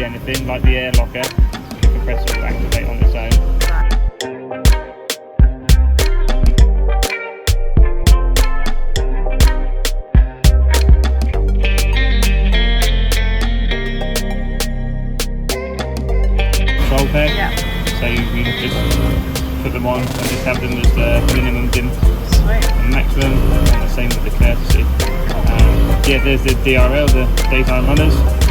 see anything, like the air locker, the compressor will activate on its own. Control pair, so you just put them on and just have them as the minimum dim and maximum, and the same with the courtesy. Yeah, there's the DRL, the daytime runners.